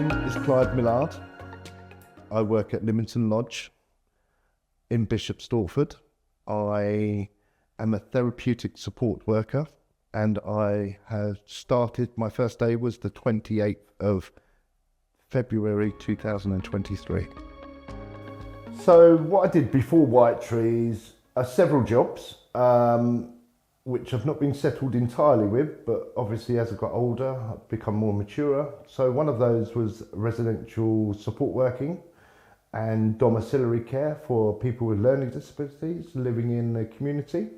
name is Clive Millard. I work at Lymington Lodge in Bishop Stortford. I am a therapeutic support worker, and I have started, my first day was the 28th of February 2023. So what I did before WhiteTrees are several jobs, which I've not been settled entirely with, but obviously as I got older, I've become more mature. So one of those was residential support working and domiciliary care for people with learning disabilities living in the community.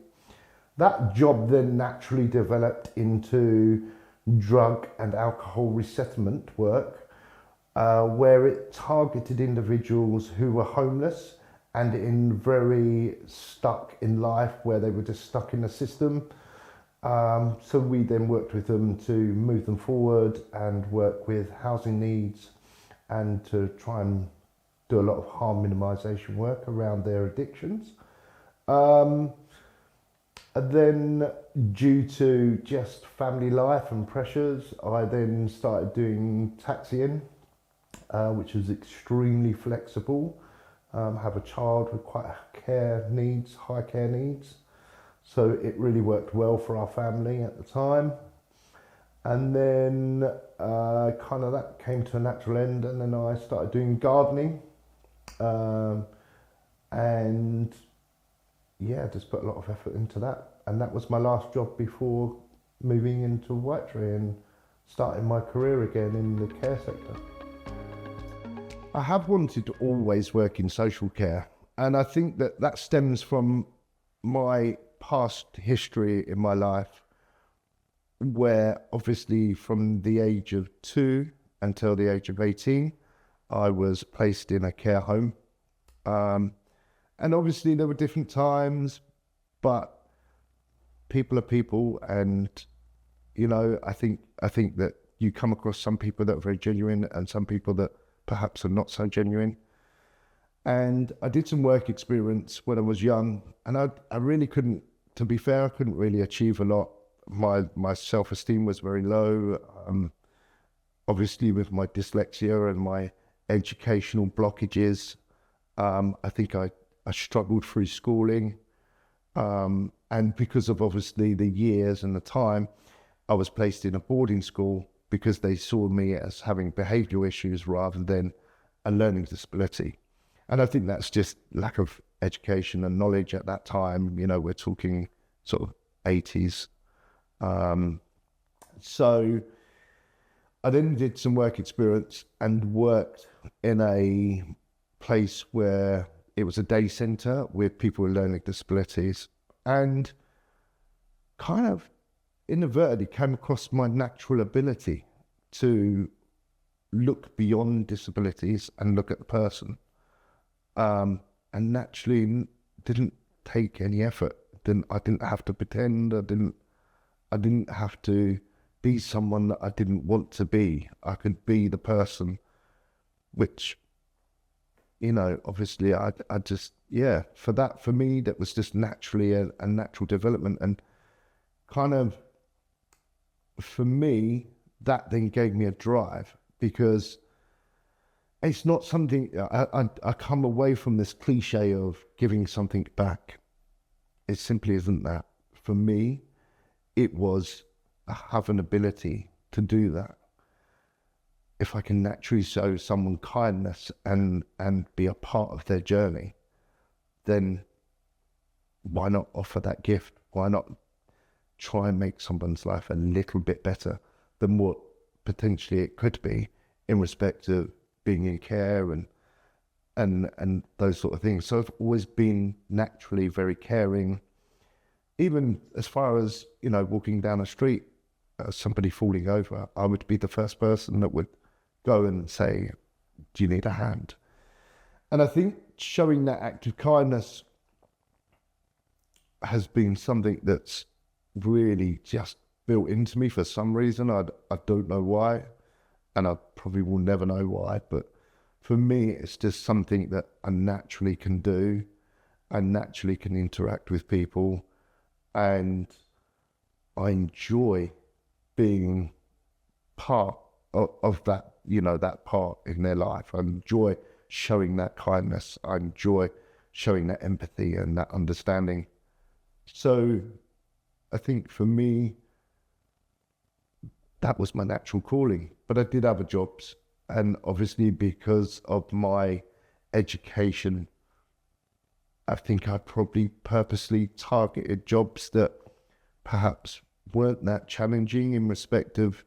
That job then naturally developed into drug and alcohol resettlement work, where it targeted individuals who were homeless and very stuck in life, where they were just stuck in the system. So we then worked with them to move them forward and work with housing needs and to try and do a lot of harm minimisation work around their addictions. And then due to just family life and pressures, I then started doing taxiing, which was extremely flexible. Have a child with quite high care needs. So it really worked well for our family at the time. And then kind of that came to a natural end, and then I started doing gardening. And yeah, just put a lot of effort into that. And that was my last job before moving into WhiteTrees and starting my career again in the care sector. I have wanted to always work in social care, and I think that stems from my past history in my life, where obviously from the age of 2 until the age of 18, I was placed in a care home. And obviously there were different times, but people are people, and you know, I think that you come across some people that are very genuine and some people that perhaps are not so genuine. And I did some work experience when I was young, and I really couldn't, to be fair, I couldn't really achieve a lot. My self-esteem was very low. Obviously with my dyslexia and my educational blockages, I think I struggled through schooling. And because of obviously the years and the time, I was placed in a boarding school because they saw me as having behavioural issues rather than a learning disability. And I think that's just lack of education and knowledge at that time. You know, we're talking sort of 80s. So I then did some work experience and worked in a place where it was a day centre with people with learning disabilities, and kind of inadvertently came across my natural ability to look beyond disabilities and look at the person. And naturally didn't take any effort. I didn't have to pretend. I didn't have to be someone that I didn't want to be. I could be the person, which, you know, obviously I just, yeah, for me, that was just naturally a natural development. And kind of, for me, that then gave me a drive, because it's not something, I come away from this cliche of giving something back. It simply isn't that. For me, it was, I have an ability to do that. If I can naturally show someone kindness and be a part of their journey, then why not offer that gift? Why not try and make someone's life a little bit better than what potentially it could be in respect of being in care and those sort of things. So I've always been naturally very caring, even as far as, you know, walking down a street, somebody falling over, I would be the first person that would go and say, do you need a hand? And I think showing that act of kindness has been something that's really just built into me for some reason. I don't know why, and I probably will never know why, but for me, it's just something that I naturally can do. I naturally can interact with people, and I enjoy being part of that that part in their life. I enjoy showing that kindness. I enjoy showing that empathy and that understanding. So I think for me, that was my natural calling. But I did other jobs. And obviously because of my education, I think I probably purposely targeted jobs that perhaps weren't that challenging in respect of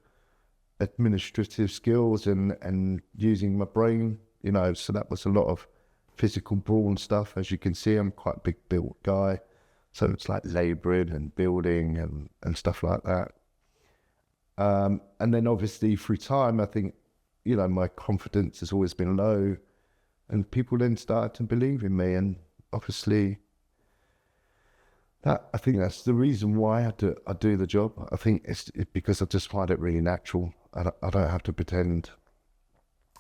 administrative skills and using my brain, so that was a lot of physical brawn stuff. As you can see, I'm quite a big built guy. So it's like labouring and building and stuff like that. And then obviously through time, I think, my confidence has always been low, and people then started to believe in me. And obviously I think that's the reason why I do the job. I think it's because I just find it really natural. I don't have to pretend.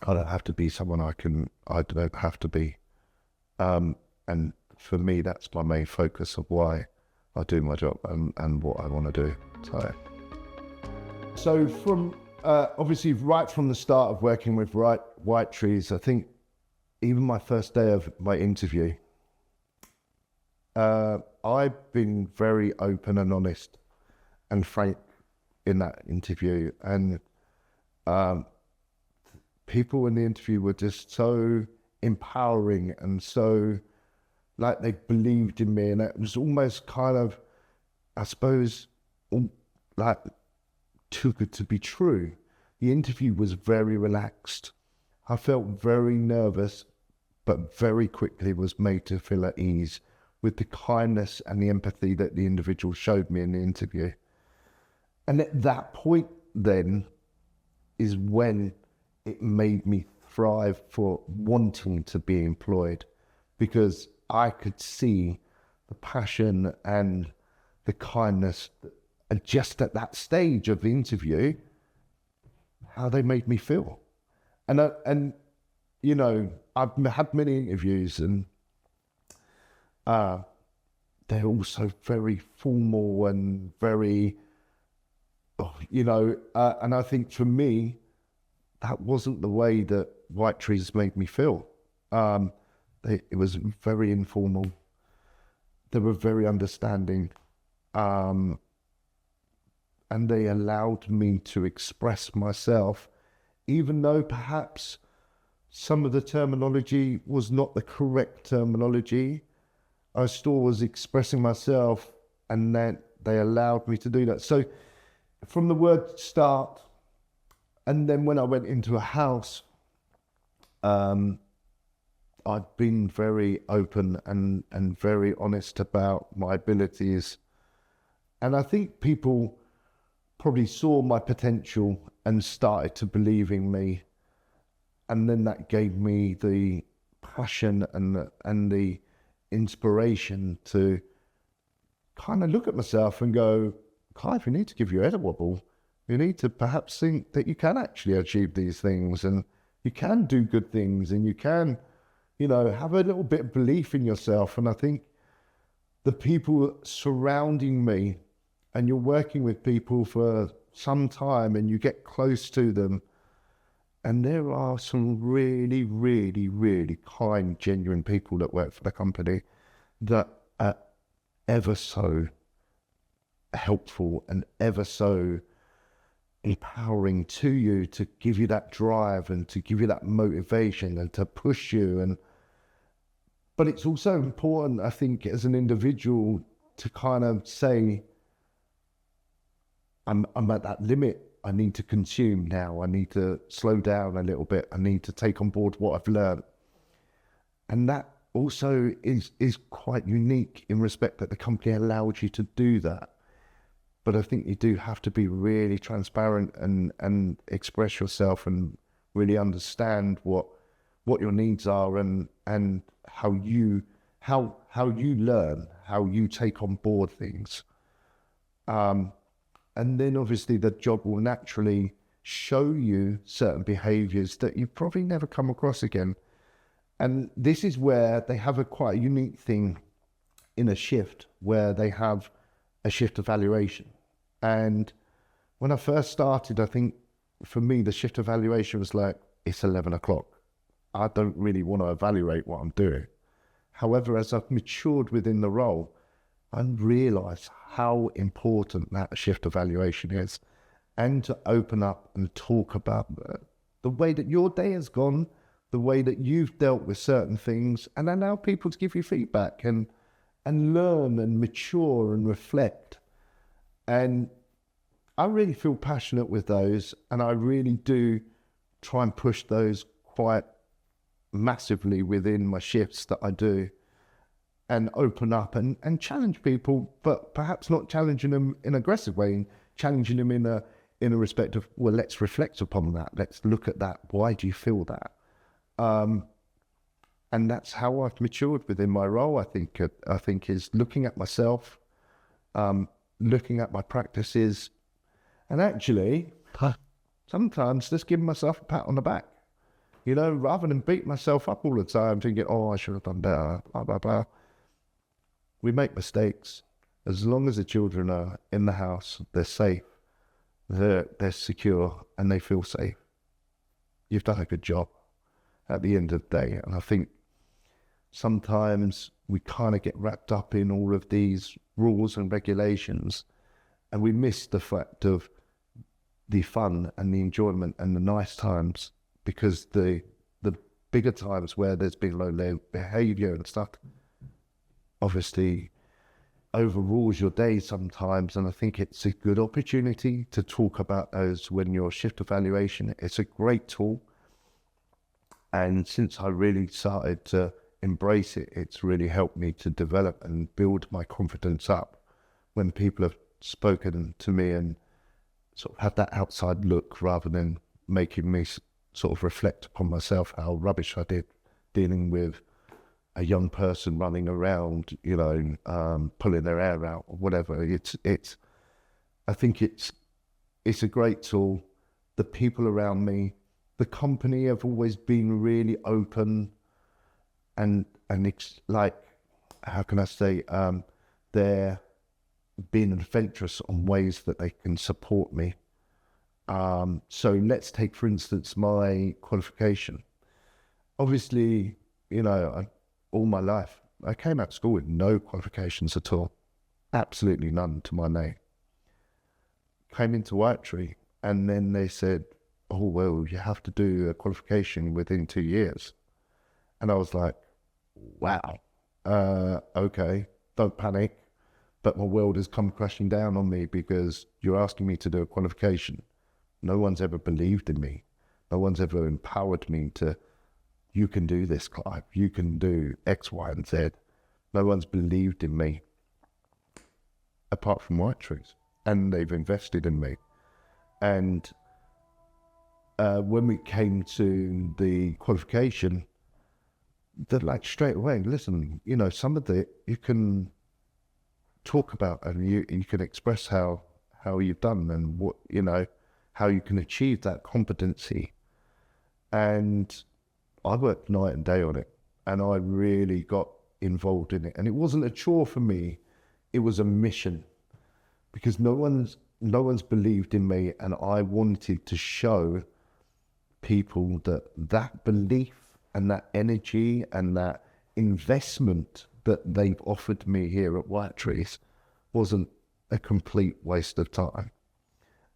I don't have to be someone I don't have to be. And for me, that's my main focus of why I do my job and what I want to do. So from obviously right from the start of working with WhiteTrees, I think even my first day of my interview, I've been very open and honest and frank in that interview, and people in the interview were just so empowering and so like they believed in me, and it was almost kind of, I suppose, like too good to be true. The interview was very relaxed. I felt very nervous, but very quickly was made to feel at ease with the kindness and the empathy that the individual showed me in the interview. And at that point then is when it made me thrive for wanting to be employed, because I could see the passion and the kindness, and just at that stage of the interview, how they made me feel. And I've had many interviews, and they're also very formal and very, and I think for me, that wasn't the way that WhiteTrees made me feel. It was very informal. They were very understanding. And they allowed me to express myself, even though perhaps some of the terminology was not the correct terminology. I still was expressing myself, and then they allowed me to do that. So from the word start, and then when I went into a house, I'd been very open and very honest about my abilities. And I think people probably saw my potential and started to believe in me. And then that gave me the passion and the inspiration to kind of look at myself and go, Clive, you need to give your head a wobble. You need to perhaps think that you can actually achieve these things, and you can do good things, and you can, have a little bit of belief in yourself. And I think the people surrounding me, and you're working with people for some time and you get close to them, and there are some really, really, really kind, genuine people that work for the company that are ever so helpful and ever so empowering to you, to give you that drive and to give you that motivation and to push you. But it's also important, I think, as an individual to kind of say, I'm at that limit. I need to consume now. I need to slow down a little bit. I need to take on board what I've learned. And that also is quite unique in respect that the company allows you to do that. But I think you do have to be really transparent and express yourself and really understand what your needs are and how you learn, how you take on board things. And then obviously the job will naturally show you certain behaviours that you probably never come across again. And this is where they have a quite a unique thing in a shift, where they have a shift evaluation. And when I first started, I think for me, the shift evaluation was like, it's 11 o'clock. I don't really want to evaluate what I'm doing. However, as I've matured within the role, I realised how important that shift evaluation is, and to open up and talk about the way that your day has gone, the way that you've dealt with certain things, and allow people to give you feedback and learn and mature and reflect. And I really feel passionate with those, and I really do try and push those quite massively within my shifts that I do, and open up and challenge people, but perhaps not challenging them in an aggressive way, challenging them in a respect of, well, let's reflect upon that. Let's look at that. Why do you feel that? And that's how I've matured within my role. I think is looking at myself, looking at my practices, and actually sometimes just giving myself a pat on the back, rather than beat myself up all the time thinking, oh, I should have done better, blah, blah, blah. We make mistakes. As long as the children are in the house, they're safe, they're secure, and they feel safe, you've done a good job at the end of the day. And I think sometimes we kind of get wrapped up in all of these rules and regulations, and we miss the fact of the fun and the enjoyment and the nice times, because the bigger times where there's been low behaviour and stuff obviously overrules your day sometimes. And I think it's a good opportunity to talk about those when you're shift evaluation. It's a great tool, and since I really started to embrace it, it's really helped me to develop and build my confidence up when people have spoken to me and sort of had that outside look, rather than making me sort of reflect upon myself how rubbish I did dealing with a young person running around, pulling their hair out or whatever. I think it's a great tool. The people around me, the company have always been really open and it's like, how can I say, they're being adventurous on ways that they can support me. So let's take, for instance, my qualification. Obviously, all my life, I came out of school with no qualifications at all. Absolutely none to my name. Came into WhiteTree, and then they said, oh, well, you have to do a qualification within 2 years. And I was like, wow, okay, don't panic. But my world has come crashing down on me because you're asking me to do a qualification. No one's ever believed in me. No one's ever empowered me to, you can do this, Clive. You can do X, Y, and Z. No one's believed in me apart from WhiteTrees, and they've invested in me. And when we came to the qualification, they're like straight away, listen, some of it you can talk about, and you can express how you've done and what, how you can achieve that competency. And I worked night and day on it, and I really got involved in it. And it wasn't a chore for me, it was a mission, because no one's believed in me, and I wanted to show people that belief and that energy and that investment that they've offered me here at WhiteTrees wasn't a complete waste of time.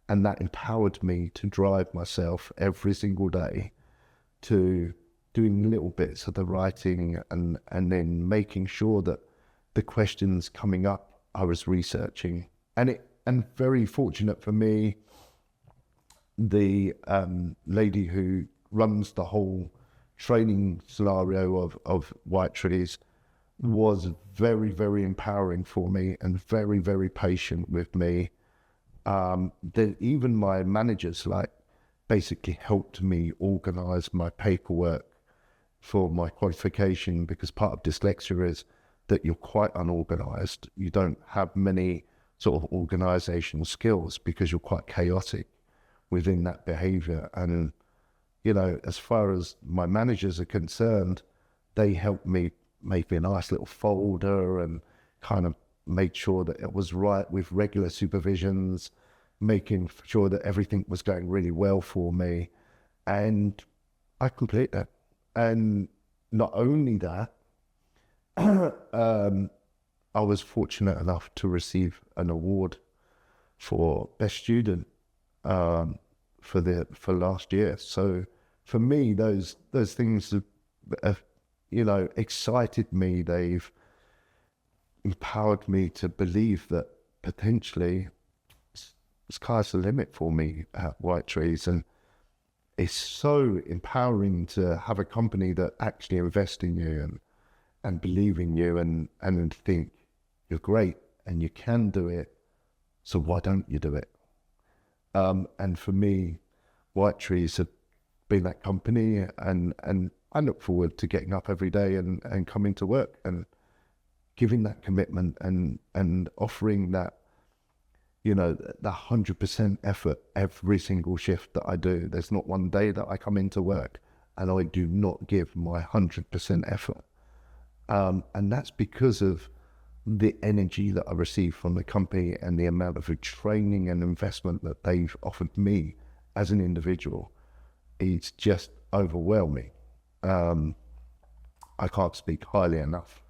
And that empowered me to drive myself every single day to doing little bits of the writing and then making sure that the questions coming up I was researching. And very fortunate for me, the lady who runs the whole training scenario of WhiteTrees was very, very empowering for me and very, very patient with me. Then even my managers basically helped me organise my paperwork for my qualification, because part of dyslexia is that you're quite unorganised. You don't have many sort of organisational skills because you're quite chaotic within that behaviour. And, as far as my managers are concerned, they helped me make me a nice little folder and kind of made sure that it was right with regular supervisions making sure that everything was going really well for me. And I completed it. And not only that, I was fortunate enough to receive an award for best student for last year. So for me, those things have excited me. They've empowered me to believe that potentially sky's the limit for me at WhiteTrees. And it's so empowering to have a company that actually invests in you and believe in you and think you're great and you can do it. So why don't you do it? And for me, WhiteTrees have been that company, and I look forward to getting up every day and coming to work and giving that commitment and offering that, the 100% effort every single shift that I do. There's not one day that I come into work and I do not give my 100% effort. And that's because of the energy that I receive from the company and the amount of training and investment that they've offered me as an individual. It's just overwhelming. I can't speak highly enough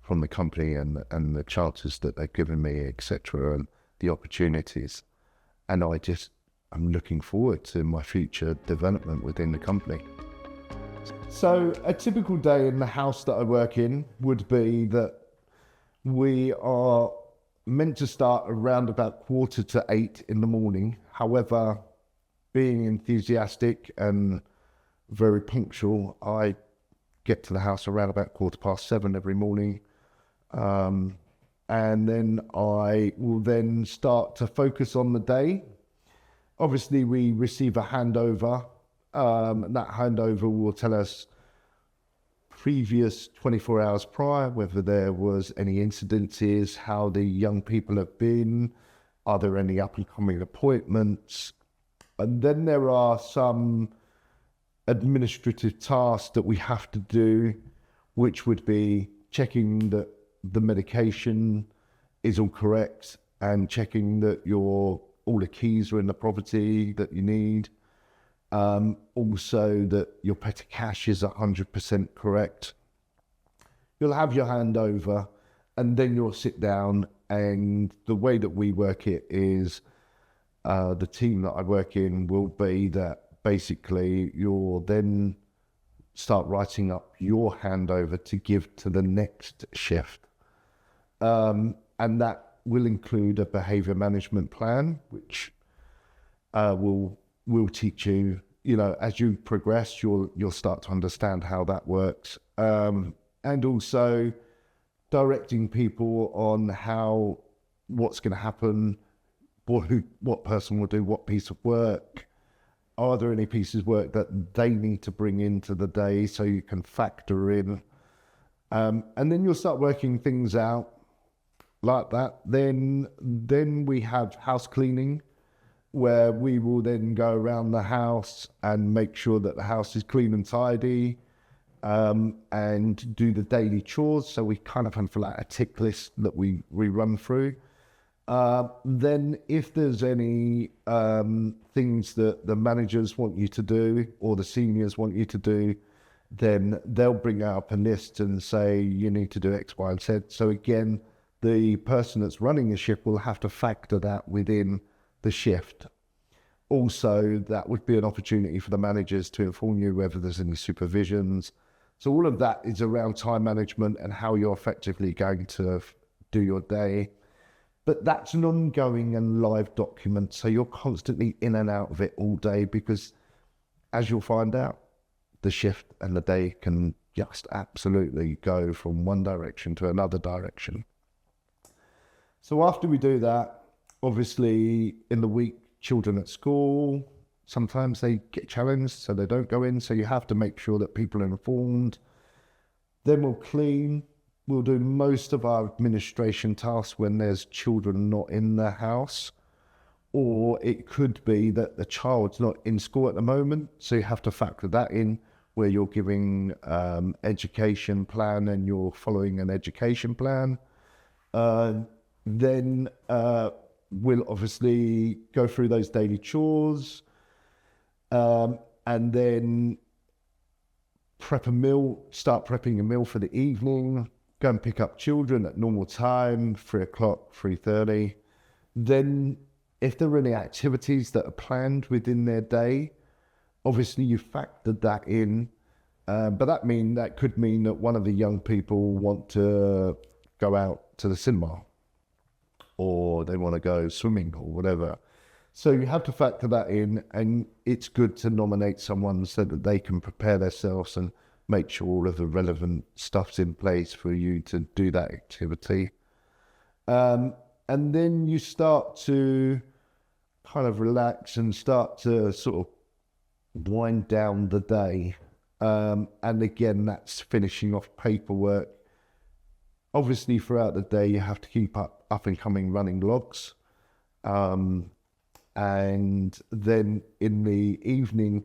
from the company and the chances that they've given me, etc., and the opportunities. And I'm looking forward to my future development within the company. So a typical day in the house that I work in would be that we are meant to start around about 7:45 in the morning. However, being enthusiastic and very punctual, I get to the house around about 7:15 every morning. And then I will then start to focus on the day. Obviously, we receive a handover. And that handover will tell us previous 24 hours prior, whether there was any incidences, how the young people have been, are there any up and coming appointments? And then there are some administrative tasks that we have to do, which would be checking that the medication is all correct and checking that all the keys are in the property that you need. Also that your petty cash is 100% correct. You'll have your handover and then you'll sit down, and the way that we work it is the team that I work in will be that basically you'll then start writing up your handover to give to the next shift. And that will include a behaviour management plan, which will teach you, as you progress, you'll start to understand how that works. And also directing people on what's going to happen, what person will do what piece of work. Are there any pieces of work that they need to bring into the day so you can factor in? And then you'll start working things out like that. Then we have house cleaning, where we will then go around the house and make sure that the house is clean and tidy, and do the daily chores. So we kind of have like a tick list that we run through. Then if there's any things that the managers want you to do or the seniors want you to do, then they'll bring up a list and say, you need to do X, Y, and Z. So again, the person that's running the shift will have to factor that within the shift. Also, that would be an opportunity for the managers to inform you whether there's any supervisions. So all of that is around time management and how you're effectively going to do your day. But that's an ongoing and live document. So you're constantly in and out of it all day, because as you'll find out, the shift and the day can just absolutely go from one direction to another direction. So after we do that, obviously in the week, children at school, sometimes they get challenged, so they don't go in. So you have to make sure that people are informed. Then we'll clean. We'll do most of our administration tasks when there's children not in the house. Or it could be that the child's not in school at the moment, so you have to factor that in, where you're giving education plan and you're following an education plan. Then we'll obviously go through those daily chores, and then prep a meal, start prepping a meal for the evening, go and pick up children at normal time, 3 o'clock, 3:30. Then if there are any activities that are planned within their day, obviously you factored that in. But that could mean that one of the young people want to go out to the cinema, or they want to go swimming or whatever. So you have to factor that in, and it's good to nominate someone so that they can prepare themselves and make sure all of the relevant stuff's in place for you to do that activity. And then you start to kind of relax and start to sort of wind down the day. And again, that's finishing off paperwork. Obviously, throughout the day, you have to keep up and coming running logs. And then in the evening,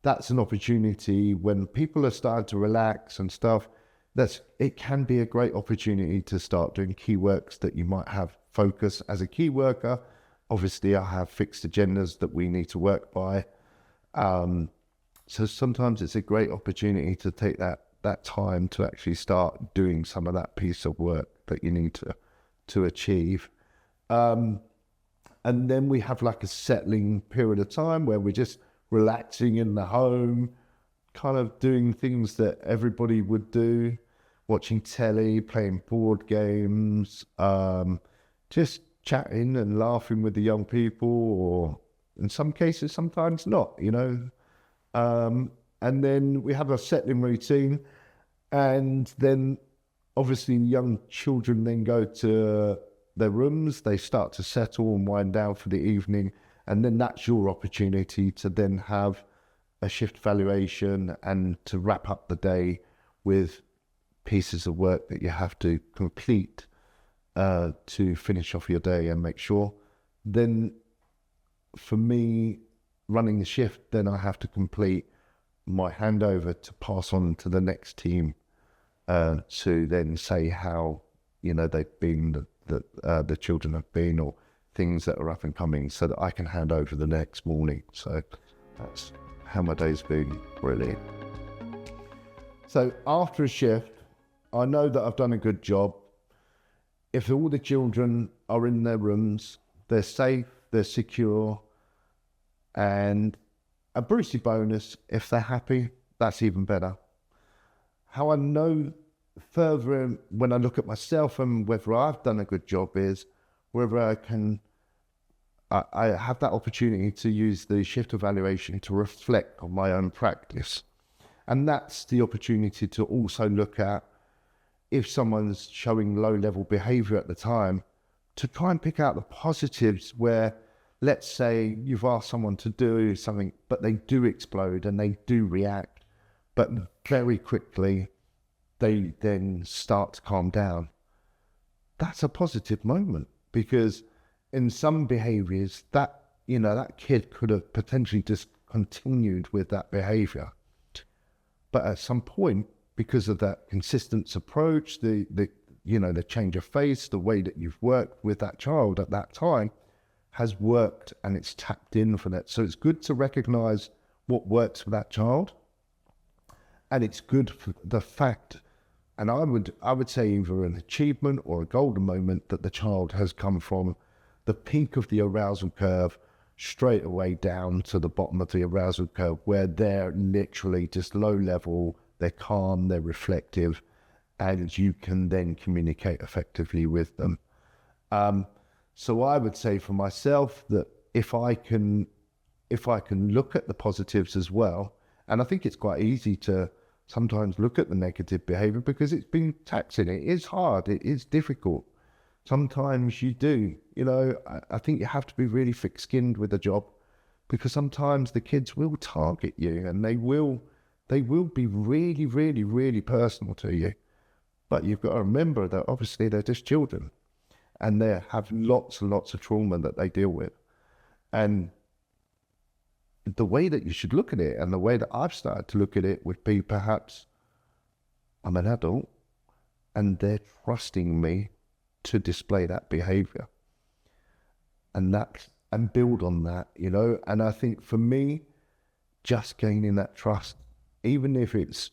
that's an opportunity when people are starting to relax and stuff. It can be a great opportunity to start doing key works that you might have focus. As a key worker, obviously I have fixed agendas that we need to work by. So sometimes it's a great opportunity to take that time to actually start doing some of that piece of work that you need to achieve. And then we have like a settling period of time where we're just relaxing in the home, kind of doing things that everybody would do, watching telly, playing board games, just chatting and laughing with the young people, or in some cases, sometimes not, and then we have a settling routine, and then obviously young children then go to their rooms, they start to settle and wind down for the evening, and then that's your opportunity to then have a shift valuation and to wrap up the day with pieces of work that you have to complete to finish off your day and make sure. Then for me, running the shift, then I have to complete my handover to pass on to the next team to then say how they've been, the children have been, or things that are up and coming, so that I can hand over the next morning. So that's how my day's been, really. So after a shift, I know that I've done a good job. If all the children are in their rooms, they're safe, they're secure, and a Brucey bonus, if they're happy, that's even better. How I know further when I look at myself and whether I've done a good job is whether I have that opportunity to use the shift evaluation to reflect on my own practice. And that's the opportunity to also look at, if someone's showing low-level behaviour at the time, to try and pick out the positives where, let's say you've asked someone to do something, but they do explode and they do react, but very quickly they then start to calm down. That's a positive moment, because in some behaviours that kid could have potentially just continued with that behaviour. But at some point, because of that consistent approach, the change of face, the way that you've worked with that child at that time has worked, and it's tapped in for that. So it's good to recognise what works for that child, and it's good for the fact, and I would say either an achievement or a golden moment, that the child has come from the peak of the arousal curve straight away down to the bottom of the arousal curve, where they're literally just low level, they're calm, they're reflective, and you can then communicate effectively with them. So I would say for myself that if I can look at the positives as well, and I think it's quite easy to sometimes look at the negative behavior because it's been taxing. It is hard, it is difficult. Sometimes you do, I think you have to be really thick-skinned with a job, because sometimes the kids will target you, and they will be really, really, really personal to you. But you've got to remember that obviously they're just children, and they have lots and lots of trauma that they deal with. And the way that you should look at it, and the way that I've started to look at it, would be perhaps I'm an adult and they're trusting me to display that behavior. and build on that, And I think for me, just gaining that trust, even if it's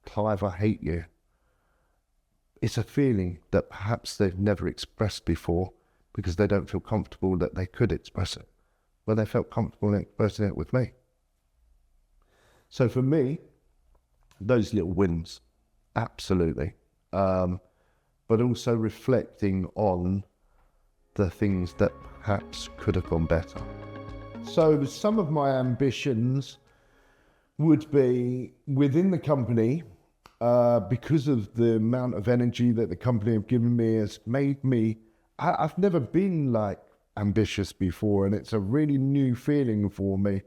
Clive, I hate you, it's a feeling that perhaps they've never expressed before because they don't feel comfortable that they could express it. Well, they felt comfortable in expressing it with me. So for me, those little wins, absolutely. But also reflecting on the things that perhaps could have gone better. So some of my ambitions would be within the company, because of the amount of energy that the company have given me has made me, I've never been like ambitious before, and it's a really new feeling for me,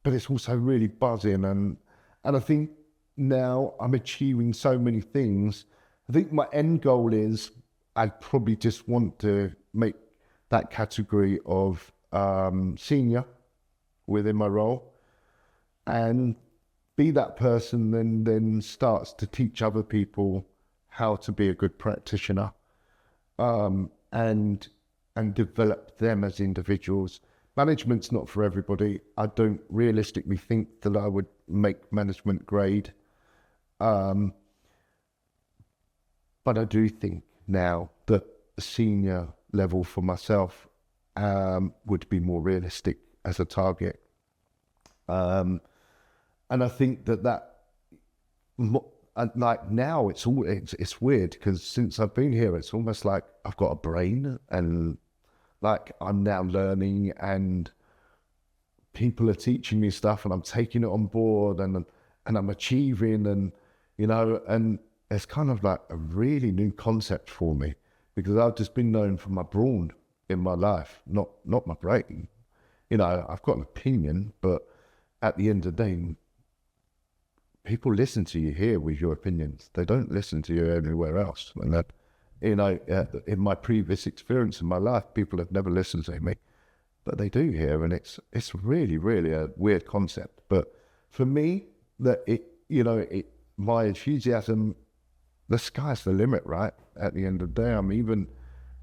but it's also really buzzing. And I think now I'm achieving so many things. I think my end goal is I'd probably just want to make that category of senior within my role and be that person then starts to teach other people how to be a good practitioner, and develop them as individuals. Management's not for everybody. I don't realistically think that I would make management grade. But I do think now that the senior level for myself would be more realistic as a target. And I think like now it's weird because since I've been here, it's almost like I've got a brain and like I'm now learning and people are teaching me stuff and I'm taking it on board and I'm achieving and it's kind of like a really new concept for me because I've just been known for my brawn in my life, not my brain. I've got an opinion, but at the end of the day, people listen to you here with your opinions. They don't listen to you anywhere else. And that, in my previous experience in my life, people have never listened to me, but they do here, and it's really, really a weird concept. But for me, my enthusiasm, the sky's the limit, right? At the end of the day, I'm even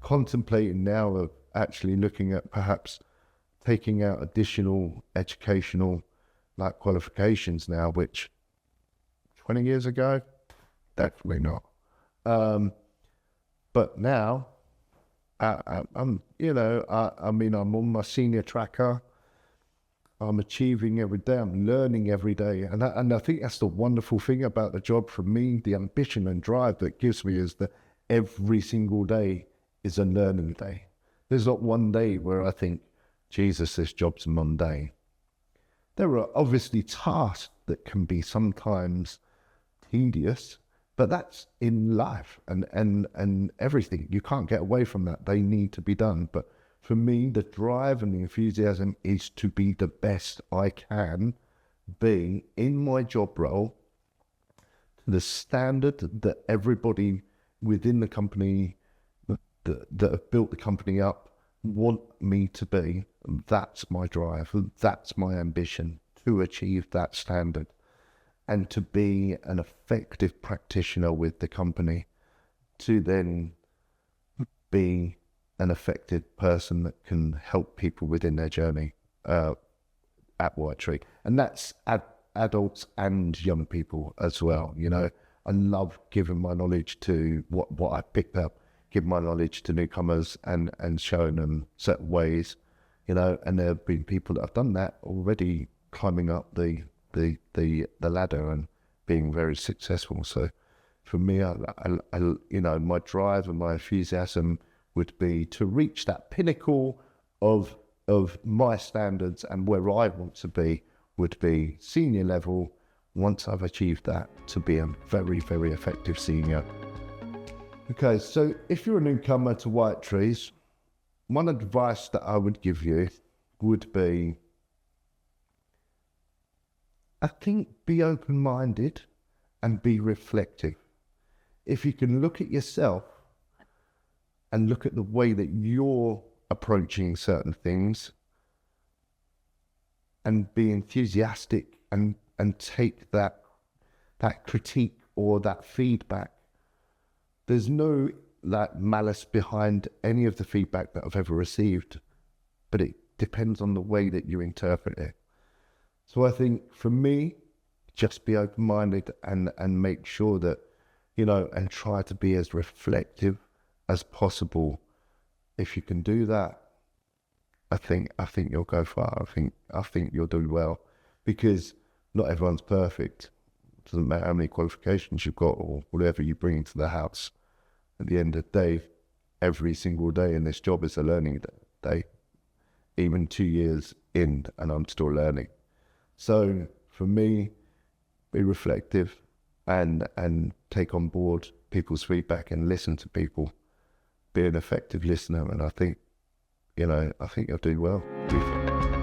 contemplating now of actually looking at perhaps taking out additional educational qualifications now, which 20 years ago, definitely not. But now, I'm on my senior tracker. I'm achieving every day. I'm learning every day. And I think that's the wonderful thing about the job for me. The ambition and drive that gives me is that every single day is a learning day. There's not one day where I think, Jesus, this job's mundane. There are obviously tasks that can be sometimes tedious, but that's in life and everything. You can't get away from that. They need to be done. But for me, the drive and the enthusiasm is to be the best I can be in my job role to the standard that everybody within the company that have built the company up want me to be. That's my drive. That's my ambition, to achieve that standard and to be an effective practitioner with the company, to then be an effective person that can help people within their journey at WhiteTrees. And that's adults and young people as well. I love giving my knowledge to what I picked up, give my knowledge to newcomers and showing them certain ways, and there have been people that have done that already, climbing up the ladder and being very successful. So for me, my drive and my enthusiasm would be to reach that pinnacle of my standards, and where I want to be would be senior level. Once I've achieved that, to be a very, very effective senior. Okay, so if you're a newcomer to WhiteTrees, one advice that I would give you would be, I think, be open-minded and be reflective. If you can look at yourself and look at the way that you're approaching certain things and be enthusiastic and take that critique or that feedback, there's no that malice behind any of the feedback that I've ever received, but it depends on the way that you interpret it. So I think for me, just be open-minded and make sure that, you know, and try to be as reflective as possible. If you can do that, I think you'll go far. I think you'll do well, because not everyone's perfect. It doesn't matter how many qualifications you've got or whatever you bring into the house. At the end of the day, every single day in this job is a learning day. Even 2 years in, and I'm still learning. So for me, be reflective and take on board people's feedback and listen to people. Be an effective listener, and I think you'll do well.